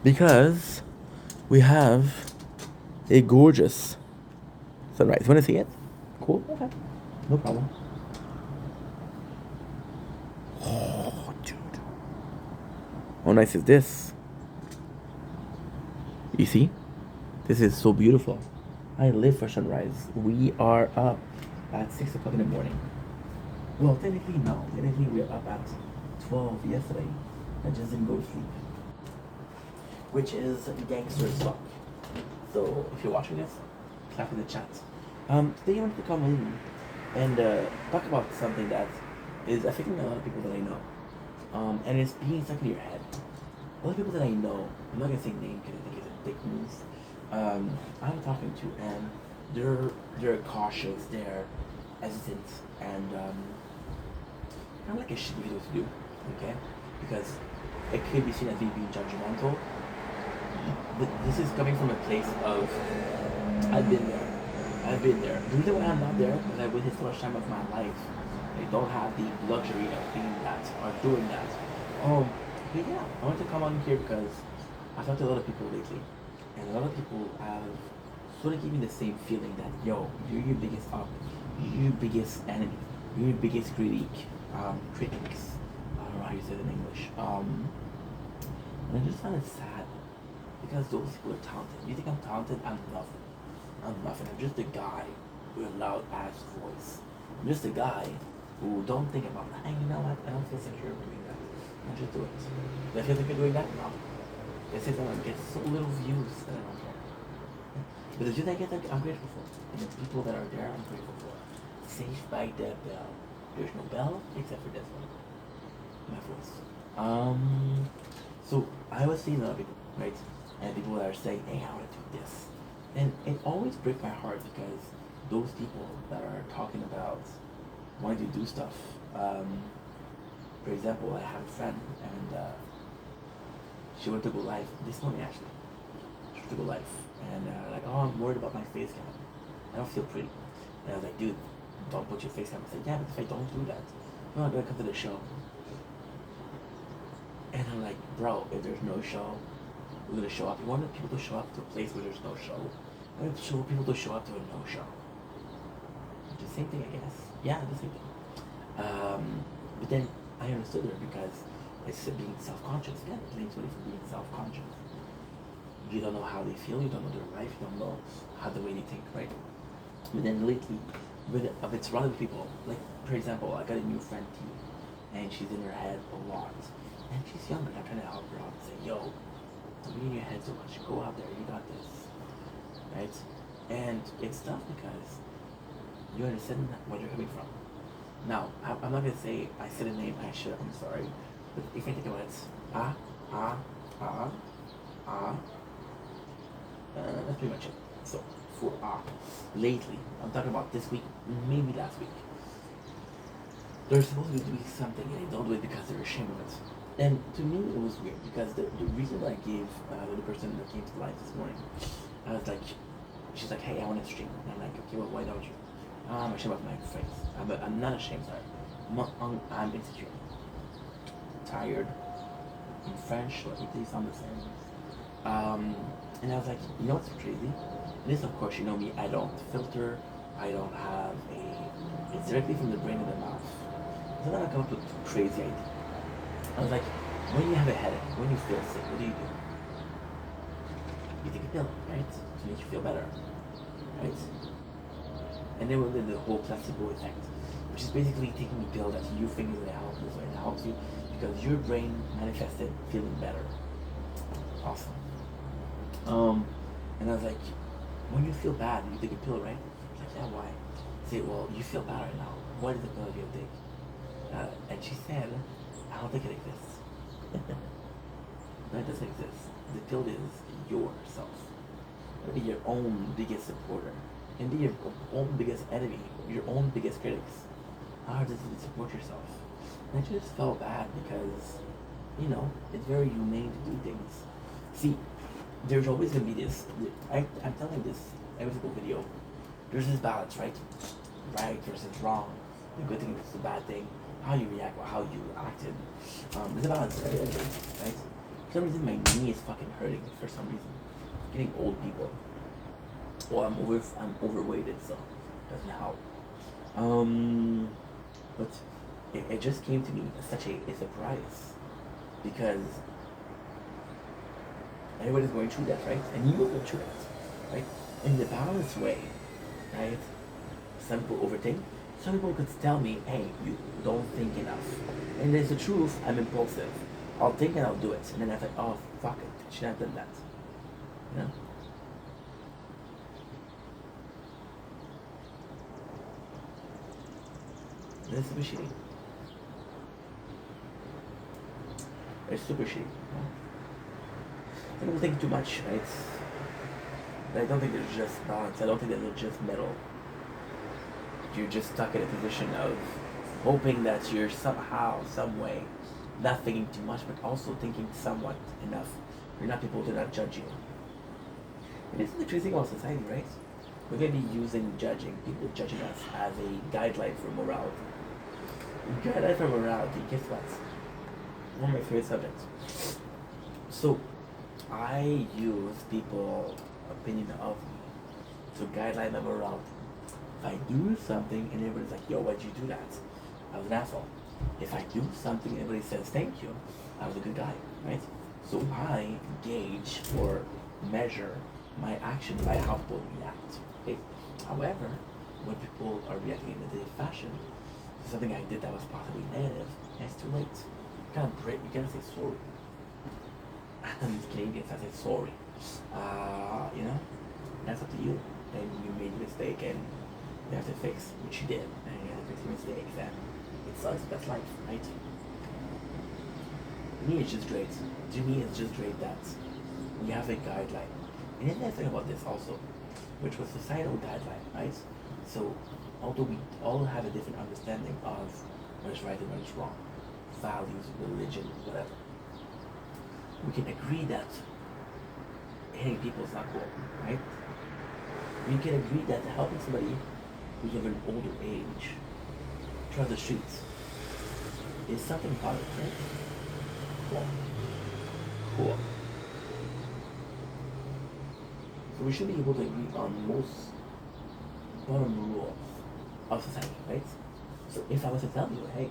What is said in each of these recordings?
because we have a gorgeous sunrise. Want to see it? Cool. Okay. No problem. Oh, dude. How nice is this? You see? This is so beautiful. I live for sunrise. We are up at 6 o'clock in the morning. Well, technically, no. Technically, we are up at 12 yesterday. I just didn't go to sleep. Which is gangster as fuck. So, if you're watching this, clap in the chat. Today I wanted to come in and talk about something that is affecting a lot of people that I know. And it's being stuck in your head. A lot of people that I know, I'm not gonna say name because I think it's a dick move. I'm talking to, and they're cautious, they're hesitant, and kind of like a shitty video to do, okay? Because it could be seen as me being judgmental, but this is coming from a place of I've been there. I've been there. The reason why I'm not there is because I witnessed so much time of my life. I don't have the luxury of being that or doing that. But yeah, I wanted to come on here because I've talked to a lot of people lately, and a lot of people have sort of given me the same feeling that yo, you're your biggest you're your biggest enemy, you're your biggest critics. I don't know how you say it in English. And I just find it sad because those people are talented. You think I'm talented? I'm nothing. I'm nothing. I'm just a guy with a loud ass voice. I'm just a guy who don't think about, hey, you know what? I don't feel secure doing that. I just do it. Do I feel secure doing that? No. They say that I get so little views that I don't care. But the views I get, I'm grateful for. And the people that are there, I'm grateful for. Saved by the bell. There's no bell except for this one. My voice. So I was seeing a lot of people, right? And people that are saying, hey, I want to do this. And it always breaks my heart because those people that are talking about wanting to do stuff. For example, I have a friend and she went to go live this morning actually. She went to go live and like, oh, I'm worried about my face cam. I don't feel pretty. And I was like, dude, don't put your face cam. I said, yeah, but if I don't do that, I'm not gonna come to the show. And I'm like, bro, if there's no show, we're gonna show up. You want people to show up to a place where there's no show. I want people to show up to a no show. The same thing, I guess. Yeah, the same thing. But then I understood her because it's being self-conscious. Yeah, it links with being self-conscious. You don't know how they feel. You don't know their life. You don't know how the way they think, right? But then lately, with it's surrounded with people. Like for example, I got a new friend T, and she's in her head a lot, and she's younger. I'm trying to help her out and say, yo, don't be in your head so much. Go out there. You got this, right? And it's tough because you understand where you're coming from. Now, I'm not gonna say I said a name. I should. I'm sorry, but if I think about it, ah, ah, ah, ah. That's pretty much it. So for lately, I'm talking about this week, maybe last week. They're supposed to be doing something and they don't do it because they're ashamed of it. And to me, it was weird because the reason that I gave the person that came to life this morning, I was like, she's like, hey, I want to stream. And I'm like, okay, well, why don't you? I'm ashamed of my face. I'm not ashamed, sorry. I'm insecure. Tired. In French, or Italy sound the same. And I was like, you know what's crazy? This, of course, you know me, I don't filter. I don't have it's directly from the brain to the mouth. So then I come up with a crazy idea. I was like, when you have a headache, when you feel sick, what do? You take a pill, right? To make you feel better, right? And then we did the whole placebo effect, which is basically taking a pill that you think is going to help you, so it helps you because your brain manifested feeling better. Awesome. And I was like, when you feel bad, you take a pill, right? She's like, yeah, why? I say, well, you feel bad right now. What is the pill you take? And she said, I don't think it exists. No, it doesn't exist. The pill is yourself. Be your own biggest supporter. And be your own biggest enemy. Your own biggest critics. How does it support yourself? And I just felt bad because, you know, it's very humane to do things. See, there's always gonna be this. I'm telling this every single video. There's this balance, right? Right versus wrong. The good thing versus the bad thing. How you react or how you acted. There's a balance, right? For some reason, my knee is fucking hurting for some reason. Getting old people. Well, I'm overweighted, so it doesn't help. But it just came to me as such a surprise because everybody's going through that, right? And you will go through that, right? In the balanced way, right? Some people overthink. Some people could tell me, hey, you don't think enough. And there's the truth, I'm impulsive. I'll think and I'll do it. And then I think, oh, fuck it, I should have done that. You know? And it's super shitty. It's super shitty. You know? Some people think too much, right? But I don't think there's just balance. I don't think there's just middle. You're just stuck in a position of hoping that you're somehow, some way, not thinking too much, but also thinking somewhat enough. You're not people to not judge you. And this is the crazy thing about society, right? We're going to be using judging, people judging us as a guideline for morality. Guideline for morality, guess what? One of my favorite subjects. So, I use people's opinion of me to guideline my morality. If I do something and everybody's like, yo, why'd you do that? I was an asshole. If I do something and everybody says thank you, I was a good guy, right? So I gauge or measure my action by how people react. Okay? However, when people are reacting in a negative fashion to something I did that was possibly negative, it's too late. You can't break, you can't say sorry. These Canadians, I say sorry. You know, that's up to you. And you made a mistake and you have to fix, which you did, and you have to fix your mistakes, and it sucks, that's life, right? To me, it's just great. To me, it's just great that we have a guideline. And then the thing about this also, which was societal guideline, right? So, although we all have a different understanding of what is right and what is wrong, values, religion, whatever, we can agree that hitting people is not cool, right? We can agree that helping somebody who's of an older age try the streets is something positive, right? Cool. Cool. So we should be able to agree on most bottom rules of society, right? So if I was to tell you, hey,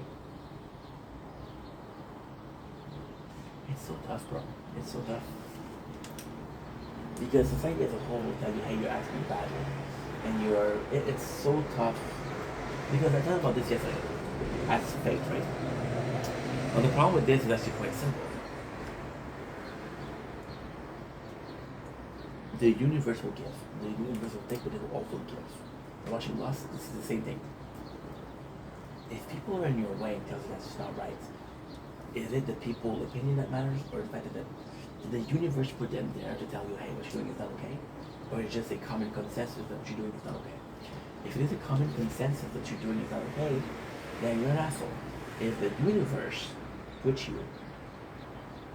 it's so tough, bro. It's so tough. Because society as a whole will tell you, hey, you're acting badly. And it's so tough. Because I talked about this yesterday. As fate, right? Well, the problem with this is actually quite simple. The universe will give. The universe will take, but it will also give. Watching Lost, this is the same thing. If people are in your way and tells you that's just not right, is it the people's opinion that matters, or the fact that the universe put them there to tell you, hey, what you're doing is not okay? Or it's just a common consensus that what you're doing is not okay? If it is a common consensus that you're doing is not okay, then you're an asshole. If the universe puts you,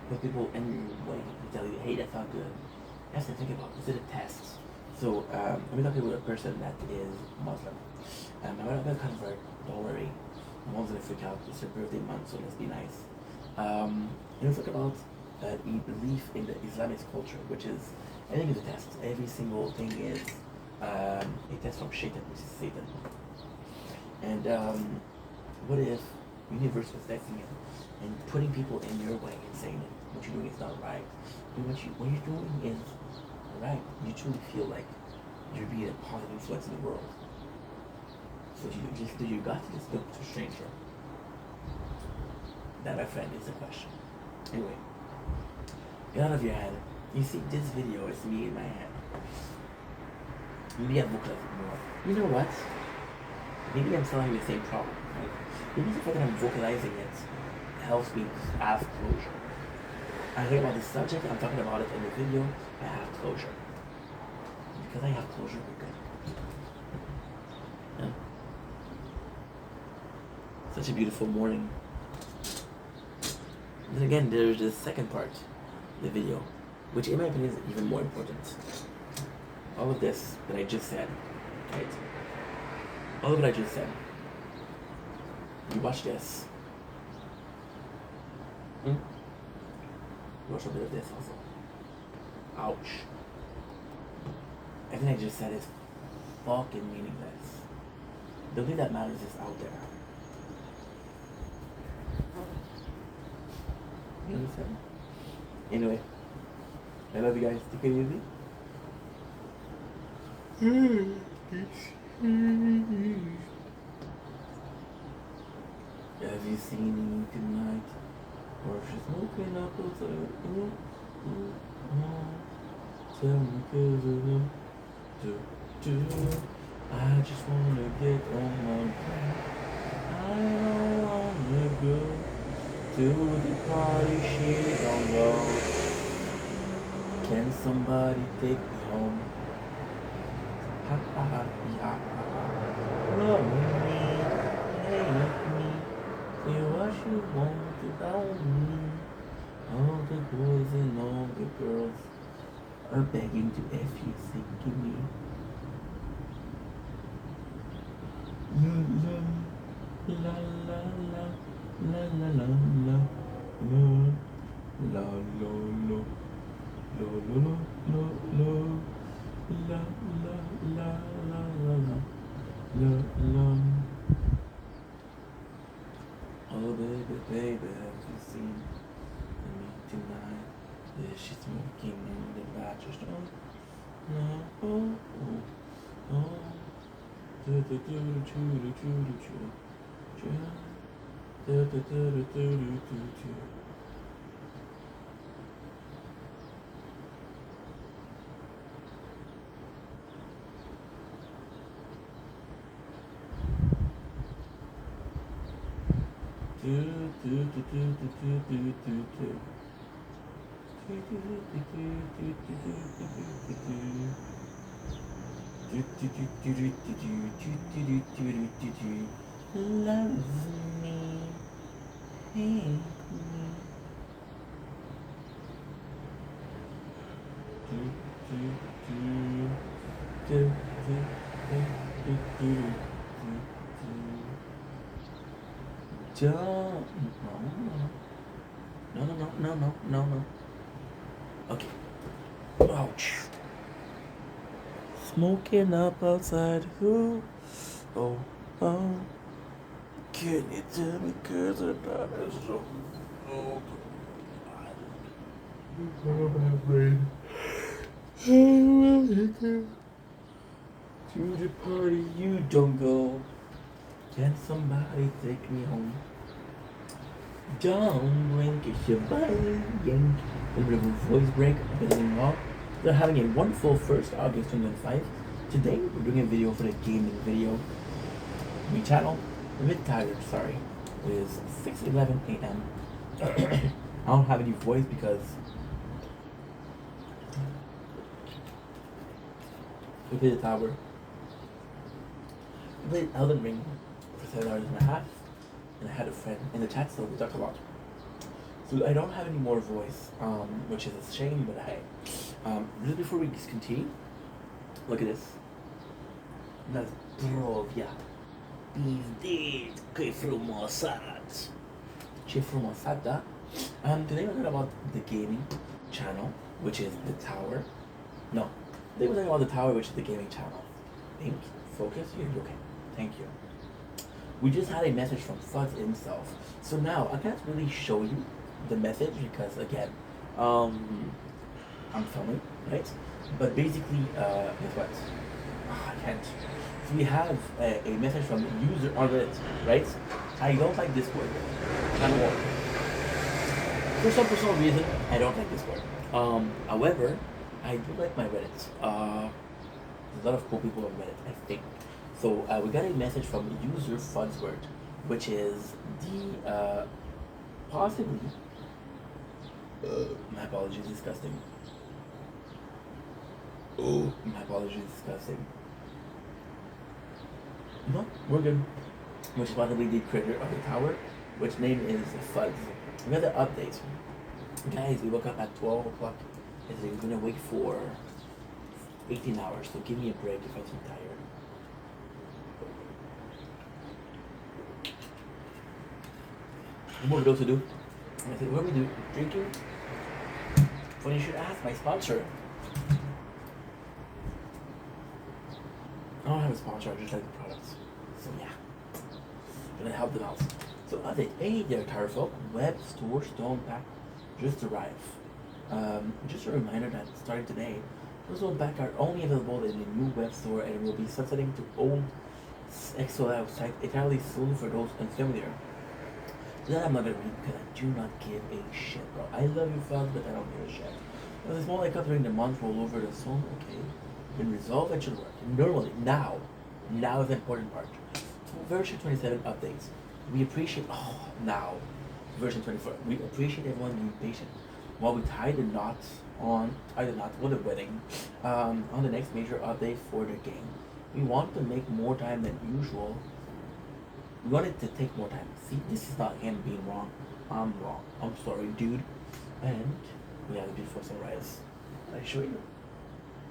put people in your way to tell you, hey, that's not good, that's to think about. Is it a test? So, I'm talking with a person that is Muslim. I'm not going to convert, don't worry. Mom's going to freak out. It's her birthday month, so let's be nice. Let's talk about a belief in the Islamic culture, which is, I think, is a test. Every single thing is a test from Shaitan, which is Satan. And what if universe was testing it and putting people in your way and saying that what you're doing is not right? And what you're doing is right. You truly feel like you're being a positive influence in the world. So you got to just go to a stranger. That, my friend, is the question. Anyway, get out of your head. You see, this video is me in my head. Maybe I vocalize it more. You know what? Maybe I'm still having the same problem, right? Maybe the fact that I'm vocalizing it helps me have closure. I think about this subject, I'm talking about it in the video, I have closure. Because I have closure, we're good. Yeah. Such a beautiful morning. Then again, there's the second part of the video, which in my opinion is even more important. All of this that I just said, right? All of what I just said. You watch this. Rush a bit of this also. Ouch. Everything I just said is fucking meaningless. The thing that matters is out there. You understand? Anyway, I love you guys. Take it easy. Have you seen me tonight? Or she's smoking up outside? Tell me 'cause of them. I just wanna get on my plane. I don't wanna go to the party, she don't go. Can somebody take me home? Ha ha ha ha ha. Love me, hate me, say what you want about me. All the boys and all the girls are begging to F you, say give me. La la la la la la la la la la la la. Lo lo lo lo lo la la la la la la la. Oh baby, baby, have you seen me tonight? Yeah, she's smoking in the bathroom. No, oh, oh, oh. Do do do do do do do do do do do do do do. Love me, hate me. Don't. No. Okay. Ouch. Smoking up outside. Who? Oh. Can you tell me 'cause I'm not so. Oh, my brain. To the party, you don't go. Can somebody take me home? Don't blink, it's your body yank. A little bit of a voice break, building up. They're having a wonderful 1st August 2025. Today we're doing a video for the gaming video. My channel, I'm a bit tired, sorry. It is 6:11 a.m. I don't have any voice because we played the tower. We played Elden Ring for 7.5 hours, and I had a friend in the chat, so we talked a lot. So I don't have any more voice, which is a shame, but hey. Just before we continue, look at this. Nas zdrowia. Pizdy, Kefrumossad. Chefrumosada. Today we're talking about the gaming channel, which is the tower. No, today we're talking about the tower, which is the gaming channel. Think, focus, you're okay. Thank you. We just had a message from Fuds himself. So now I can't really show you the message because again, I'm filming, right? But basically, guess what? I can't. So we have a message from user on Reddit, right? I don't like Discord anymore. For some personal reason, I don't like Discord. However, I do like my Reddit. There's a lot of cool people on Reddit, I think. So we got a message from user Fudsword, which is the possibly. My apologies, disgusting. Oh, my apologies, disgusting. No, we're good. Which is possibly the creator of the tower, which name is Fuds. We got the update. Guys, we woke up at 12 o'clock. We're gonna wait for 18 hours, so give me a break if I'm too tired. What more videos to do? I said, what do we do? Drinking? Funny you should ask, my sponsor. I don't have a sponsor, I just like the products. So yeah, gonna help them out. So update, hey there Tarfo, web store stone pack just arrived. Just a reminder that starting today, those stone pack are only available in the new web store and will be sunsetting to old XOL site entirely soon for those unfamiliar. So that I'm not gonna read because I do not give a shit, bro. I love you fans, but I don't give a shit. There's a small hiccup during the month roll over the song, okay. Been resolved, it should work. Normally, now is the important part. Version 27 updates. We appreciate, now, version 24. We appreciate everyone being patient while we tie the knot with the wedding, on the next major update for the game. We want to make more time than usual. We want it to take more time. See, this is not him being wrong. I'm wrong. I'm sorry, dude. And we have it before sunrise. I show you.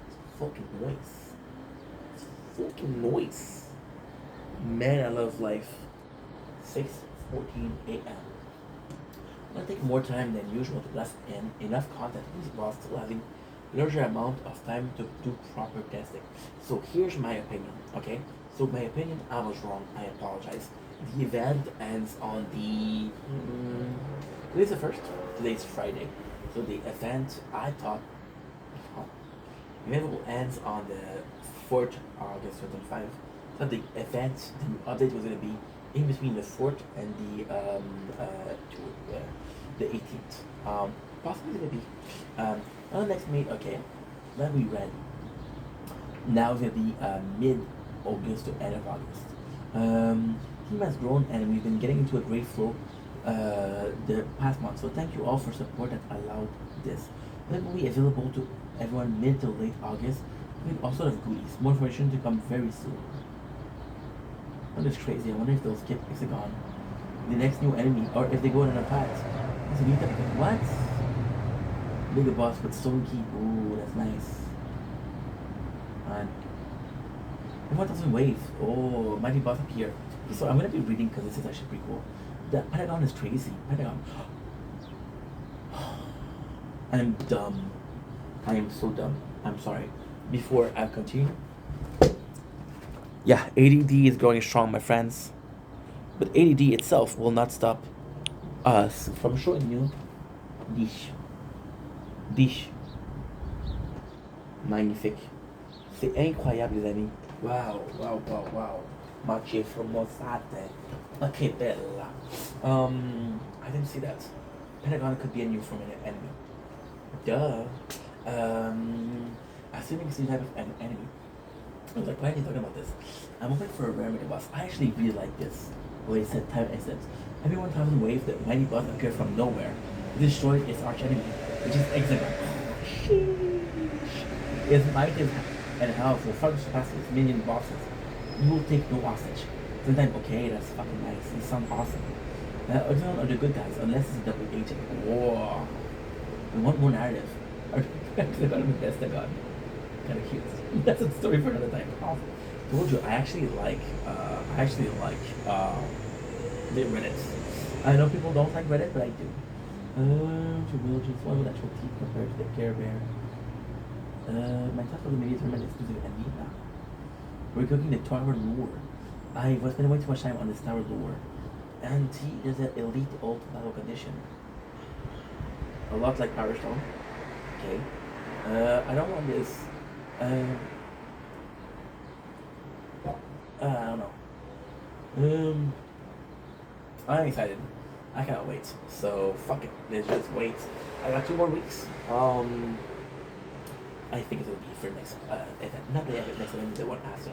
It's fucking noise. It's fucking noise. Man, I love life. 6:14 a.m. I'm gonna take more time than usual to blast in enough content while still having larger amount of time to do proper testing. So here's my opinion, okay? So my opinion, I was wrong. I apologize. The event ends on the today's the first. Today's Friday. So the event, I thought, the event ends on the 4th August 2025. So the event, the new update was gonna be in between the 4th and the 18th. Possibly gonna be on the next May. Okay, that we read. Now it's gonna be mid-August to end of August. Team has grown and we've been getting into a great flow the past month. So thank you all for support that allowed this. It will be available to everyone mid to late August with all sort of goodies. More information to come very soon. That is crazy. I wonder if they'll skip Hexagon, the next new enemy, or if they go on another path. It's a new type of what? Bigger boss with Stone Key. Ooh, that's nice. And 1000 wave. Oh, mighty boss up here. Okay, so I'm gonna be reading because this is actually pretty cool. The Pentagon is crazy. Pentagon. I'm dumb. I am so dumb. I'm sorry. Before I continue. Yeah, ADD is growing strong, my friends. But ADD itself will not stop us from showing you this. This. Magnifique. C'est incroyable, les amis. Wow, wow, wow, wow. Macie formosate. Okay, bella. I didn't see that. Pentagon could be a new form of an enemy. Duh. Assuming it's a new type of an enemy. I was like, why are you talking about this? I'm hoping for a rare mega boss. I actually really like this. Where it said time instance. Every 1000 wave, the mighty boss appeared from nowhere. It destroyed its arch enemy, which is Hexagon. Sheesh. Its might and health will far surpass its minion bosses. You will take no hostage. Sometimes, okay, that's fucking nice. It sounds awesome. Hexagon are the good guys, unless it's a double agent. Whoa. We want more narrative. Hexagon and Vestagon. Kind of cute. That's a story for another time. Oh, told you, I actually like the Reddit. I know people don't like Reddit, but I do. Why would actual teeth compared to the Care Bear? My thought for the media tournament exclusive and me now. We're cooking the Tower Lure. I was spending way too much time on this Tower Lure. And he is an elite ult battle condition. A lot like Power Stone. Okay. I don't want this. I don't know. I'm excited. I cannot wait. So fuck it. Let's just wait. I got 2 more weeks. I think it will be for next event. Not the next event, the one after.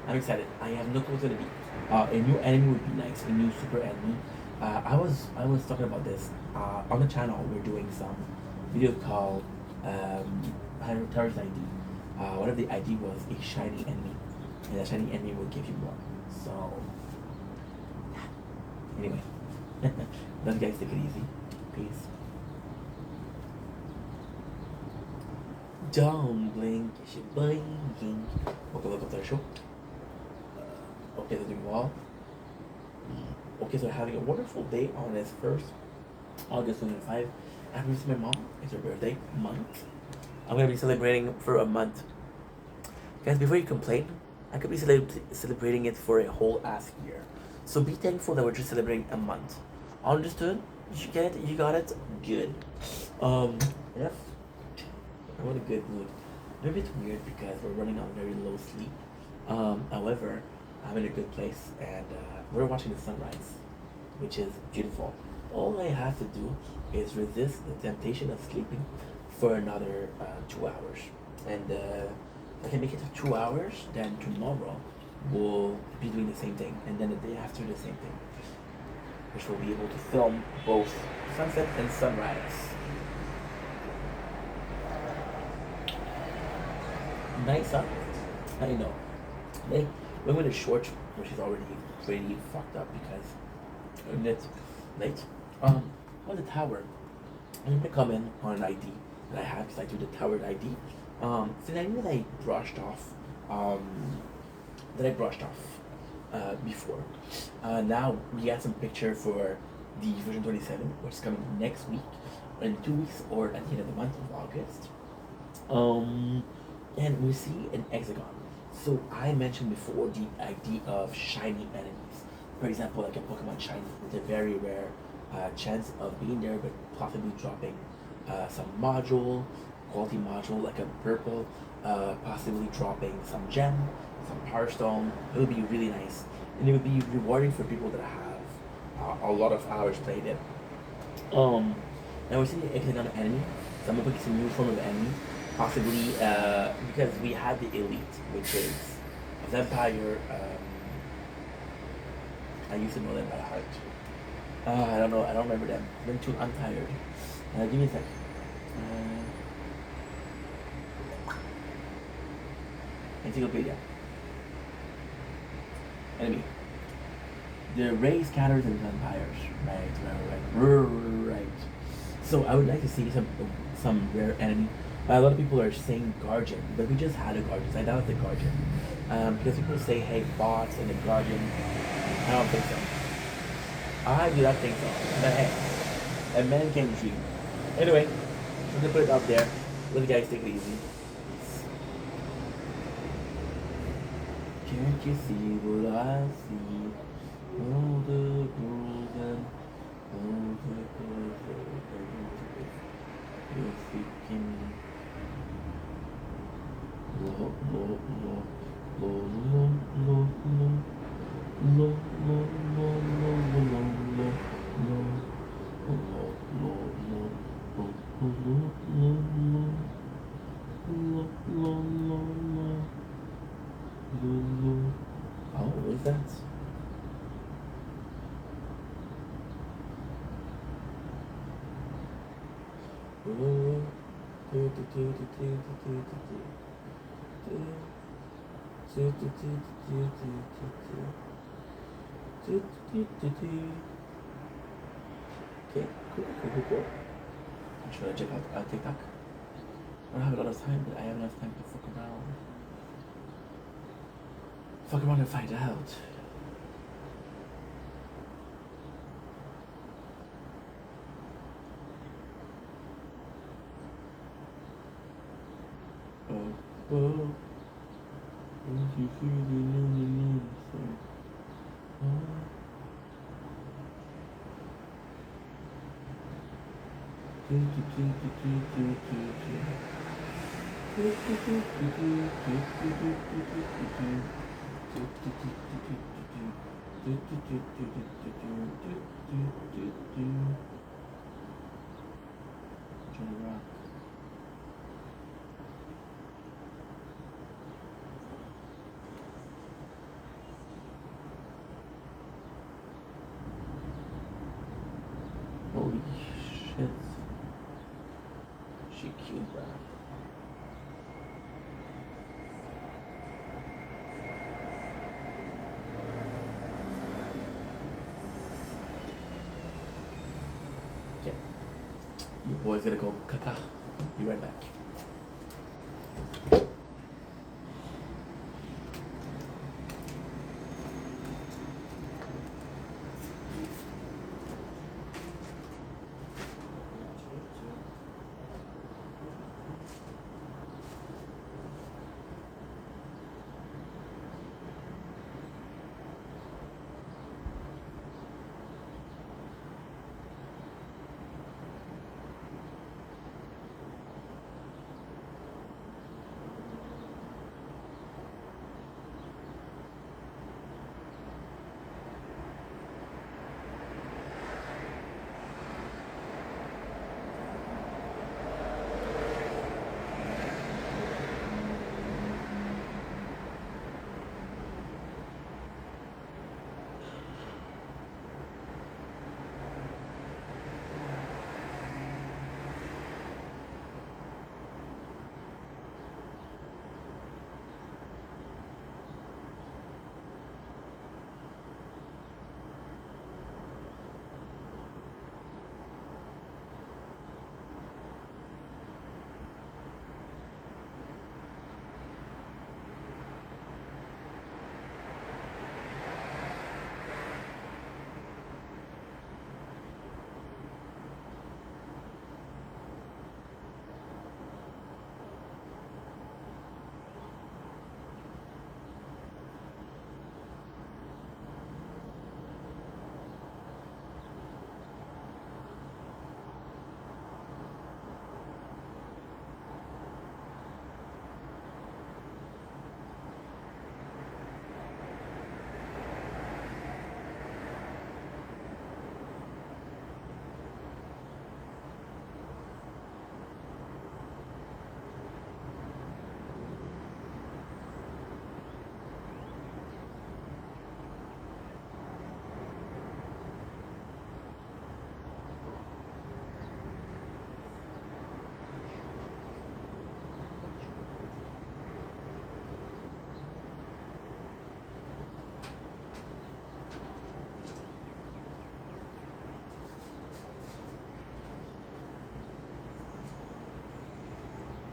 I'm excited. I have no clue what it's gonna be. A new enemy would be nice. A new super enemy. I was talking about this on the channel. We're doing some video called Terrorist ID. One of the ID was a shiny enemy, and that shiny enemy will give you more. So, anyway, those guys take it easy. Peace. Don't blink, you should blinking. Welcome to the show. Okay, they're doing well. Okay, so having a wonderful day on this 1st August 25. I have to my mom. It's your birthday month. I'm gonna be celebrating for a month. Guys, before you complain, I could be celebrating it for a whole ass year. So be thankful that we're just celebrating a month. Understood? You get it? You got it? Good. Yes. I'm in a good mood. I'm a bit weird because we're running on very low sleep. However, I'm in a good place and we're watching the sunrise, which is beautiful. All I have to do is resist the temptation of sleeping for another 2 hours. And if I can make it to 2 hours, then tomorrow we'll be doing the same thing. And then the day after, the same thing, which we'll be able to film both sunset and sunrise. Nice, huh? I know. Like, when we're in short, which is already pretty fucked up because it's late. On the tower, I'm gonna come in on an ID that I have because I do the tower ID. So I knew that um, I brushed off before. Now we got some picture for the version 27, which is coming next week, in 2 weeks, or at the end of the month of August. And we see an hexagon. So I mentioned before the idea of shiny enemies. For example, like a Pokemon shiny with a very rare chance of being there, but possibly dropping some module, quality module like a purple, possibly dropping some gem, some power stone. It would be really nice, and it would be rewarding for people that have a lot of hours played it. Now we're seeing the hexagon enemy. Some of it's a new form of enemy, possibly because we had the elite, which is a vampire. I used to know them by heart. I don't know. I don't remember them. I'm tired. Give me a sec. Encyclopedia. Enemy. The ray scatters and vampires. Right. So I would like to see some rare enemy. A lot of people are saying Guardian, but we just had a Guardian. So I doubt the Guardian. Because people say, hey, bots and the Guardian. I don't think so. I do not think so. But hey, a man can dream. Anyway, I'm gonna put it up there. Let the guys take it easy. Can't you see what I see? All the girls and all the girls you're freaking low, low, low, low, low, low, low, low, oh, what is that? Okay, cool. Should I check out TikTok? I don't have a lot of time, but I have enough time to fuck around. Fuck around and find out. Oh, don't you feel the lonely song? Johnny Rock. Holy shit. She cute, bro. Okay. Your boy's gonna go caca. Be right back.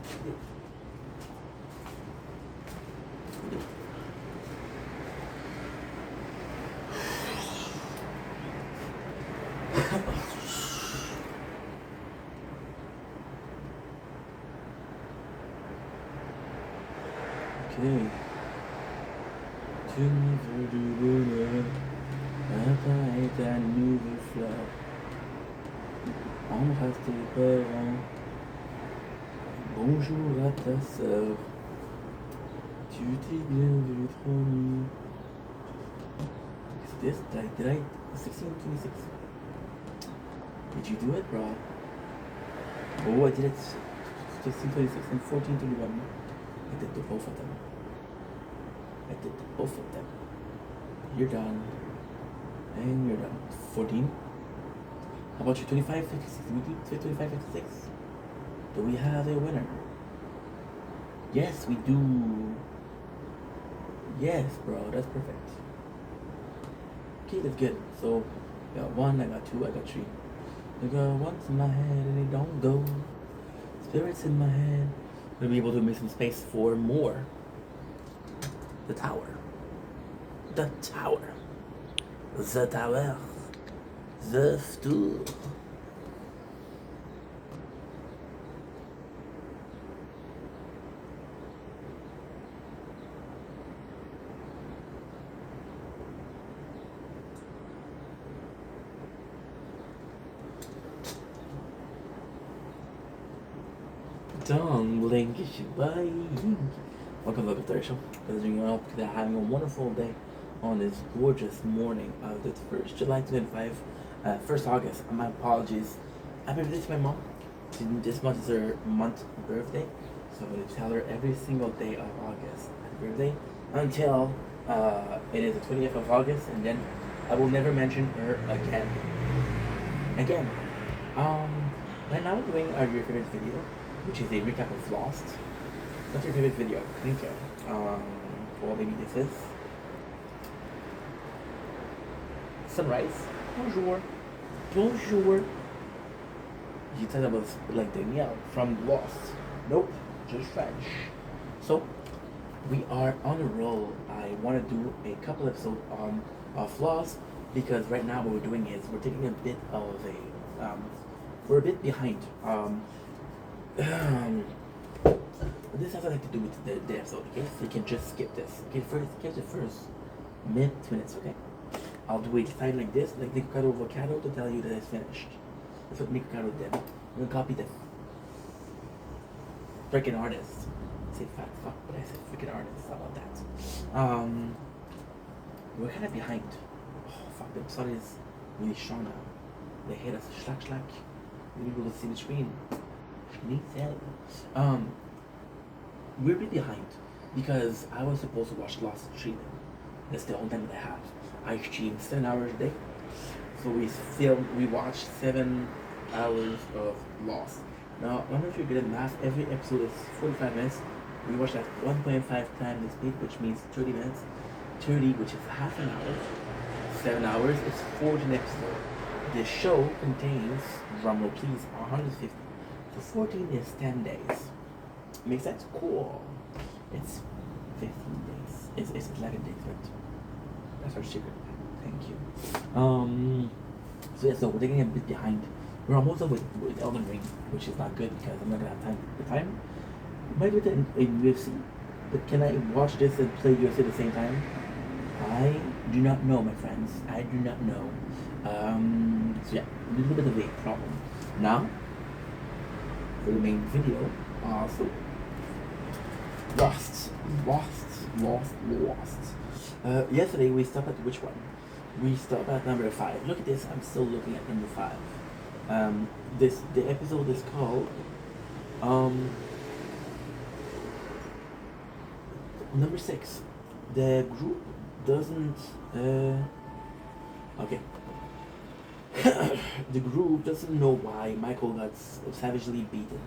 Okay. Tu me veux du bonheur, apparaît un nouveau fleur. Embrasse tes parents, bonjour à ta sœur. Tu t'es bien vu trop nu. Is this? Did I 1626? Did you do it, bro? Oh, I did it 1626 and 1421. I did the both of them. I did both of them. You're done. And you're done. 14. How about you? 25, 56? Do we do 25, 56? Do we have a winner? Yes, we do. Yes, bro. That's perfect. Okay, that's good. So, I got 1, I got 2, I got 3. I got ones in my head and they don't go. Spirits in my head. We'll be able to make some space for more. The tower. The tower. The tower. The stool. Don't blink, bye. Welcome to the third show. Pleasure up to having a wonderful day on this gorgeous morning of the 1st July 2025, 1st August. My apologies. Happy birthday to my mom. This month is her month birthday, so I'm going to tell her every single day of August happy birthday until it is the 20th of August, and then I will never mention her again. Right now we're doing our your favorite video, which is a recap of Lost. What's your favorite video? Thank you. Well, maybe this is Sunrise. Bonjour. Bonjour. You said I was like Danielle from Lost. Nope, just French. So, we are on a roll. I want to do a couple episodes on Lost because right now what we're doing is we're taking a bit of a we're a bit behind. This has nothing to do with the episode, okay? So you can just skip this. Okay, skip the first minutes, okay? I'll do a sign like this, like Nikocado Avocado, to tell you that it's finished. That's what Nikocado did. I'm gonna copy this. Freaking artist. I say fuck, but I said freaking artist. How about that? We're kind of behind. Oh, fuck, the sun is really strong now. They hit us, schlack. We need to go see the screen. We're a bit behind because I was supposed to watch Lost streaming. That's the only time that I have. I stream 7 hours a day, so we watched 7 hours of Lost. Now, I don't know if you're good at math. Every episode is 45 minutes. We watch that 1.5 times the speed, which means 30 minutes. 30, which is half an hour. 7 hours is 14 episodes. The show contains, drumroll please, 150. So 14 is 10 days. Makes sense? Cool. It's 15 days. It's 11 days, right? That's our secret. Thank you. So yeah, so we're getting a bit behind. We're almost done with Elden Ring, which is not good because I'm not gonna have time. The time might do it in UFC, but can I watch this and play UFC at the same time? I do not know, my friends. I do not know. So yeah, a little bit of a problem. Now, for the main video, so Lost. Yesterday we stopped at which one? We stopped at number 5. Look at this. I'm still looking at number 5. The episode is called number 6. The group doesn't okay. The group doesn't know why Michael got savagely beaten.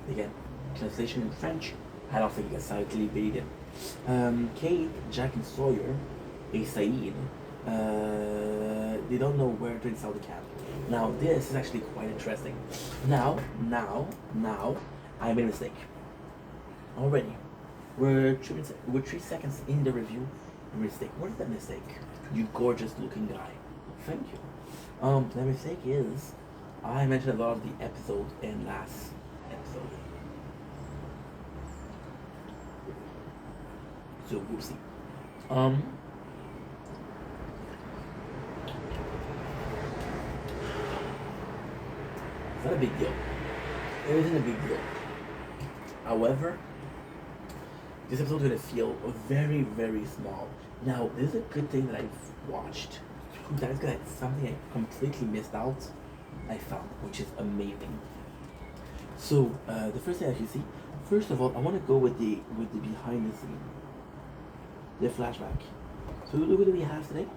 Again, translation in French. I don't think he got savagely beaten. Kate, Jack, and Sawyer, a Saeed, they don't know where to install the camp. Now this is actually quite interesting. Now, I made a mistake. Already, we're 3 seconds in the review. Mistake. What is that mistake? You gorgeous looking guy. Thank you. The mistake is I mentioned a lot of the episode in last episode. So we'll see. It's not a big deal. It isn't a big deal. However, this episode is gonna feel very, very small. Now, this is a good thing that I've watched. That's good. Something I completely missed out. I found, which is amazing. So the first thing I should see. First of all, I want to go with the behind the scene, the flashback. So who do we have today?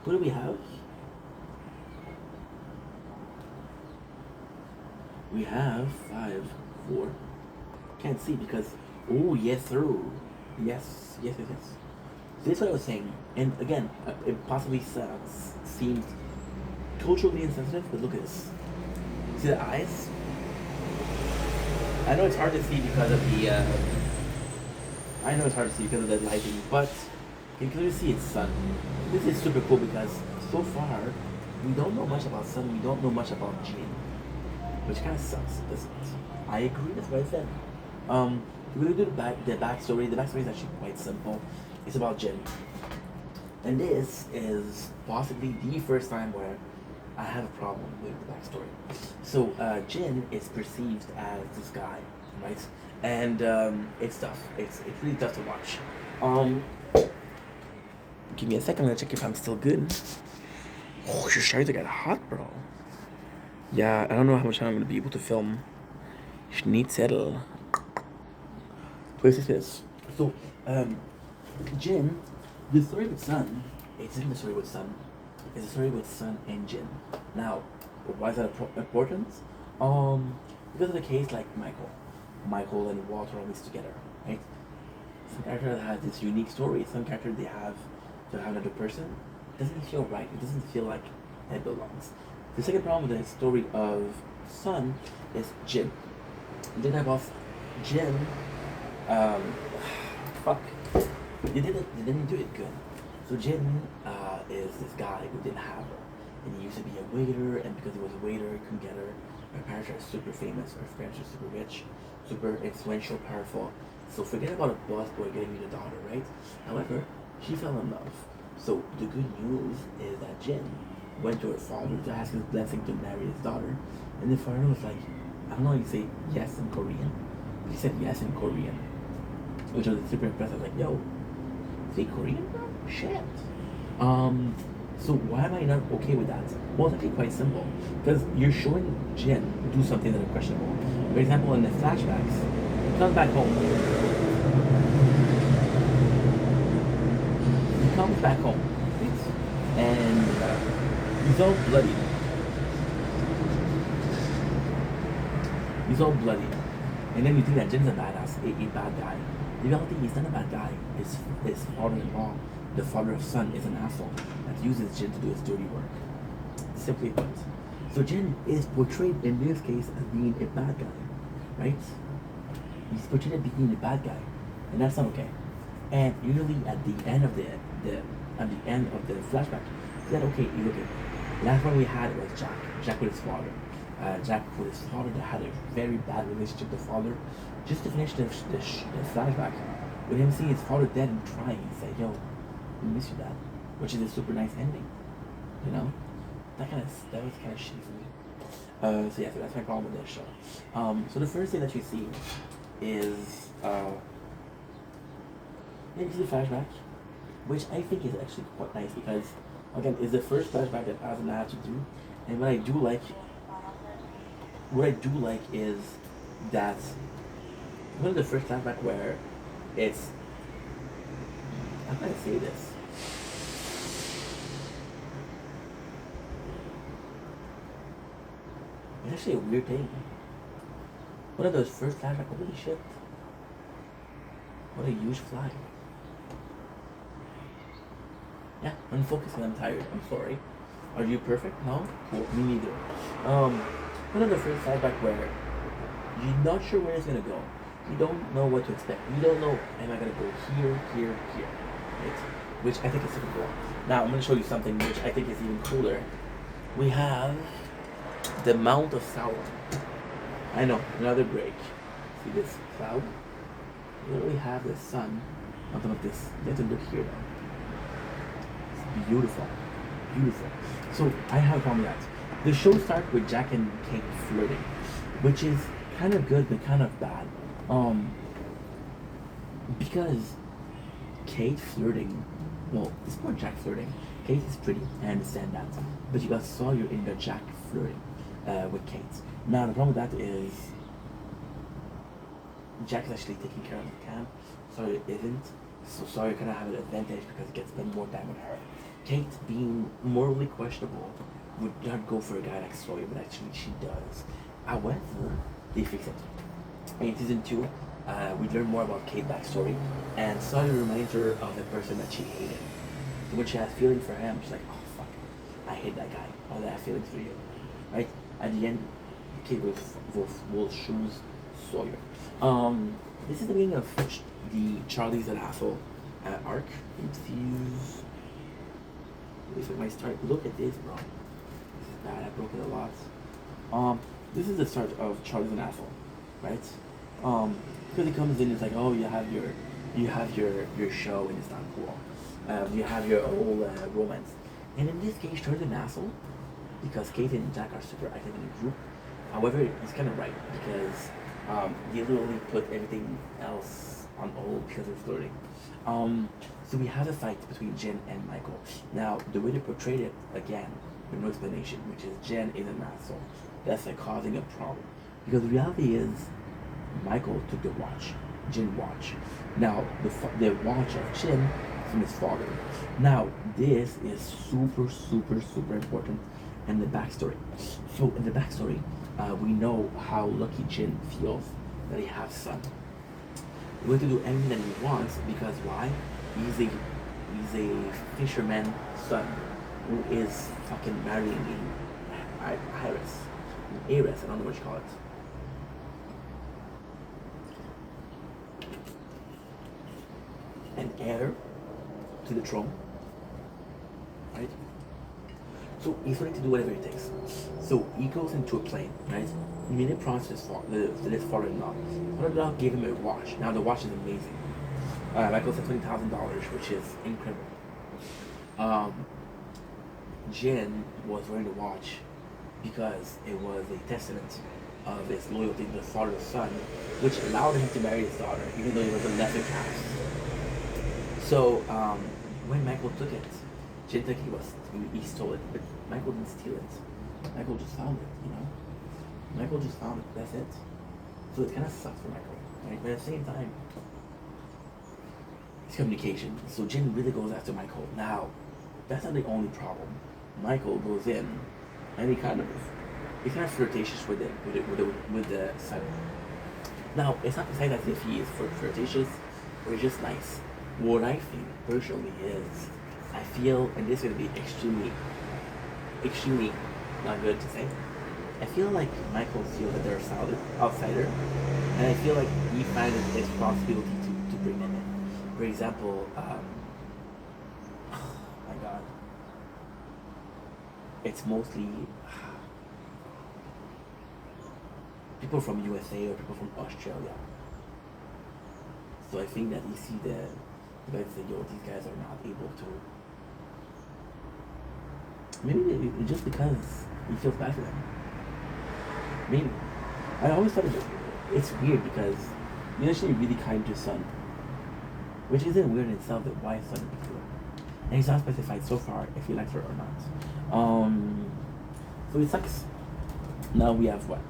Who do we have? We have 5, 4. Can't see because yes, sir. Yes. This is what I was saying, and again, it possibly seems culturally insensitive, but look at this. See the eyes? I know it's hard to see because of the. Lighting, but you can clearly see it's sun. This is super cool because so far we don't know much about sun. We don't know much about Jin, which kind of sucks, doesn't it? I agree. That's what I said. We're gonna do the backstory. The backstory is actually quite simple. It's about Jin, and this is possibly the first time where I have a problem with the backstory. So Jin is perceived as this guy, right? And it's tough. It's really tough to watch. Give me a second. I'm gonna check if I'm still good. Oh, you're starting to get hot, bro. Yeah, I don't know how much time I'm gonna be able to film. Schnitzel. Twist this. So, Jin, the story with Sun, it's in the story with Sun. It's a story with Sun and Jin. Now, why is that important? Because of the case like Michael and Walter always together, right? Some character that has this unique story, some character they have to have another person, it doesn't feel right. It doesn't feel like it belongs. The second problem with the story of Sun is Jin. Then I have Jin. Fuck. They didn't do it good. So Jin is this guy who didn't have her. And he used to be a waiter, and because he was a waiter, he couldn't get her. Her parents are super famous, her parents are super rich, super influential, powerful. So forget about a boss boy getting you the daughter, right? However, she fell in love. So the good news is that Jin went to her father to ask his blessing to marry his daughter. And the father was like, I don't know how you say yes in Korean. But he said yes in Korean. Which was super impressive. Like, yo, speak Korean, bro? Shit. So why am I not okay with that? Well, it's actually quite simple. Because you're showing Jin do something that is questionable. For example, in the flashbacks, he comes back home. He comes back home. Right? And he's all bloody. He's all bloody. And then you think that Jin's a badass, a bad guy. In reality, he's not a bad guy. His father-in-law, the father of Sun, is an asshole that uses Jin to do his dirty work. Simply put. So Jin is portrayed in this case as being a bad guy, right? He's portrayed as being a bad guy, and that's not okay. And usually at the end of the flashback, he said, okay, you look at last one we had was Jack with his father. Jack with his father that had a very bad relationship with the father. Just to finish the flashback, with him seeing his father dead and crying, he said, yo, we miss you, Dad. Which is a super nice ending. You know? That was kind of shitty for me. So that's my problem with this show. So the first thing that you see is you see the flashback, which I think is actually quite nice because, again, it's the first flashback that Asuna had to do. And what I do like is that one of the first flashback where it's, how can I say this? It's actually a weird thing. One of those first flashbacks, holy shit. What a huge fly. Yeah, unfocusing, I'm tired, I'm sorry. Are you perfect? No? Cool, me neither. One of the first flashback where you're not sure where it's gonna go. You don't know what to expect. You don't know, am I gonna go here, here, here, right? Which I think is super cool. Now I'm gonna show you something which I think is even cooler. We have the Mount of Sauron. I know, another break. See this cloud? We literally have the sun on top of this. You have to look here though. It's beautiful. Beautiful. So I have a problem with that. The show starts with Jack and Kate flirting, which is kind of good but kind of bad. Because Kate flirting, well, it's more Jack flirting. Kate is pretty, I understand that. But you got Sawyer in the Jack flirting with Kate. Now the problem with that is Jack is actually taking care of the camp, Sawyer isn't. So Sawyer kind of have an advantage because he gets to spend more time with her. Kate, being morally questionable, would not go for a guy like Sawyer, but actually she does. However, they fix it. In season 2, we learn more about Kate's backstory, and Sawyer reminds her of the person that she hated. So when she has feelings for him, she's like, oh fuck, I hate that guy. Oh, I have feelings for you, right? At the end, Kate will choose Sawyer. This is the beginning of the Charlie's an Asshole arc. If it might start, look at this, bro. This is bad. I broke it a lot. This is the start of Charlie's an Asshole, right? Because he comes in, it's like, oh, you have your show, and it's not cool. You have your whole romance, and in this case, Charlie's an asshole because Kate and Jack are super active in the group. However, he's kind of right because they literally put everything else on hold because of flirting. So we have a fight between Jen and Michael. Now, the way they portrayed it, again, with no explanation, which is Jen is an asshole. That's like causing a problem. Because the reality is, Michael took the watch, Jen watch. Now, the watch of Jen is from his father. Now, this is super, super, super important in the backstory. So, in the backstory, we know how lucky Jen feels that he has a son. He's going to do anything that he wants because why? He's a fisherman's son who is fucking marrying a Iris. Ares, I don't know what you call it. An heir to the throne. Right? So he's willing to do whatever it takes. So he goes into a plane, right? He made a promise to his father-in-law. Father-in-law gave him a watch. Now the watch is amazing. Michael said $20,000, which is incredible. Jen was wearing the watch because it was a testament of his loyalty to the father's son, which allowed him to marry his daughter, even though he was a lesser caste. So when Michael took it, Jen thought he stole it, but Michael didn't steal it. Michael just found it, you know. Michael just found it. That's it. So it kind of sucks for Michael, right? But at the same time, it's communication. So Jen really goes after Michael. Now, that's not the only problem. Michael goes in, and he's kind of flirtatious with the son. Now, it's not to say that if he is flirtatious or he's just nice. What I think personally is, I feel, and this is going to be extremely not good to say. I feel like Michael feels that they're an outsider, and I feel like he finds it his responsibility to bring them in. For example, oh my God, it's mostly people from USA or people from Australia. So I think that you see the guys say, yo, these guys are not able to. Maybe just because he feels bad for them. Maybe. I always thought it's weird because you're actually really kind to his son. Which isn't weird in itself, but why his son in particular. And he's not specified so far if he likes her or not. So it sucks. Now we have what?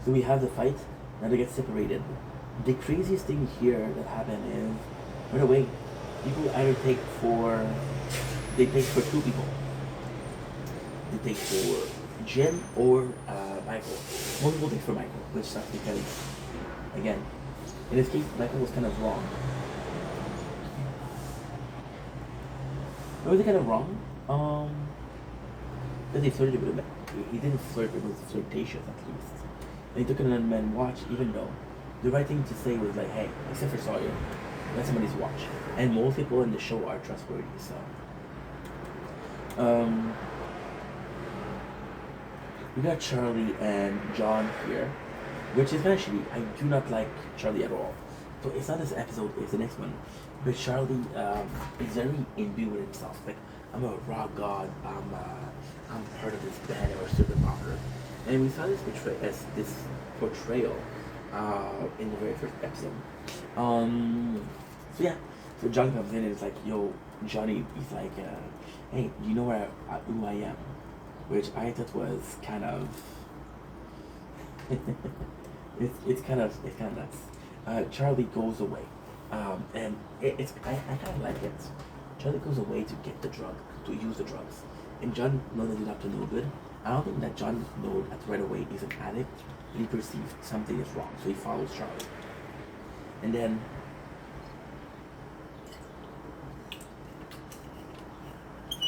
So we have the fight, now they get separated. The craziest thing here that happened is, right away, people either take for two people. They take for Jen or Michael. Most people take for Michael, which sucks because, again, in this case, Michael was kind of wrong. Was he kind of wrong? Because he flirted with him. He didn't flirt, but it was flirtatious at least. And he took another man's watch, even though the right thing to say was like, hey, except for Sawyer, let somebody's watch. And most people in the show are trustworthy, so. We got Charlie and John here, which is actually, I do not like Charlie at all. So it's not this episode, it's the next one. But Charlie is very imbued with himself. Like, I'm a rock god, I'm part of this band, I'm a super popular. And we saw this portrayal in the very first episode. So yeah, so Johnny comes in and it's like, yo, Johnny, he's like, hey, do you know who I am? Which I thought was kind of, it's kind of nuts. Charlie goes away, and I kind of like it. Charlie goes away to get the drug, to use the drugs, and John knows that he's up to no good. I don't think that John knows that right away he's an addict, but he perceives something is wrong, so he follows Charlie. And then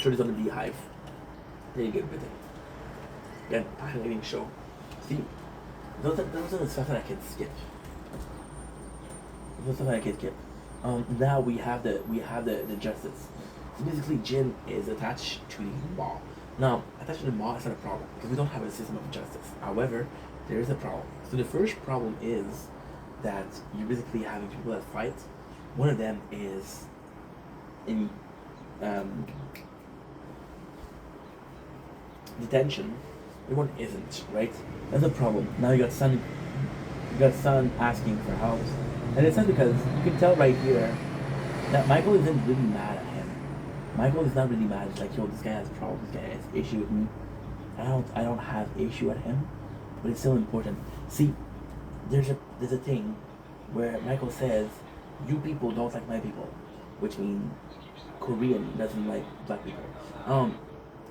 Charlie's on the beehive. Then you get with it. Again, highlighting show. See, those are the stuff that I can skip. Those stuff that I can skip. Now we have the justice. So basically, Jin is attached to the mall. Now, attached to the mall is not a problem because we don't have a system of justice. However, there is a problem. So the first problem is that you're basically having people that fight. One of them is in detention. The one isn't, right? That's a problem. Now you got Sun asking for help. And it's not because you can tell right here that Michael isn't really mad at him. Michael is not really mad. It's like, yo, this guy has problems, this guy has issue with me. I don't have issue at him, but it's still important. See, there's a thing where Michael says, you people don't like my people, which means Korean doesn't like black people.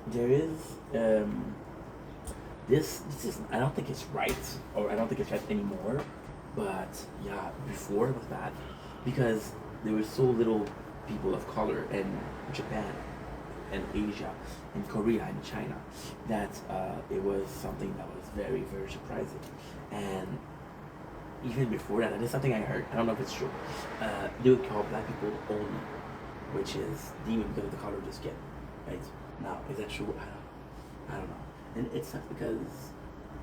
There is this is, I don't think it's right, or I don't think it's right anymore, but yeah, before it was bad because there were so little people of color in Japan and Asia and Korea and China that it was something that was very, very surprising. And even before that, and it's something I heard, I don't know if it's true, they would call black people only, which is demon because of the color of the skin, right? Now, is that true? I don't know. And it's not because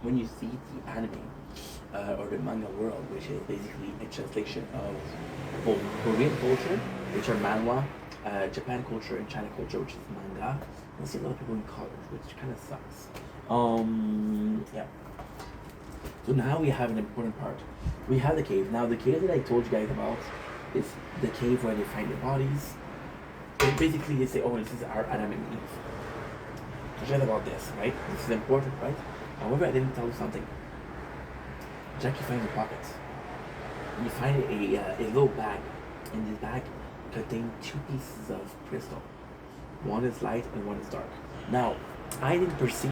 when you see the anime or the manga world, which is basically a translation of both Korean culture, which are manhwa, Japan culture, and China culture, which is manga, you'll see a lot of people in colors, which kind of sucks. Yeah. So now we have an important part. We have the cave. Now the cave that I told you guys about is the cave where they find the bodies. And basically they say, oh, this is our Adam and Eve. Forget about this, right? This is important, right? However, I didn't tell you something. Jackie finds a pocket. You find a little bag. And this bag contains 2 pieces of crystal. One is light and one is dark. Now, I didn't perceive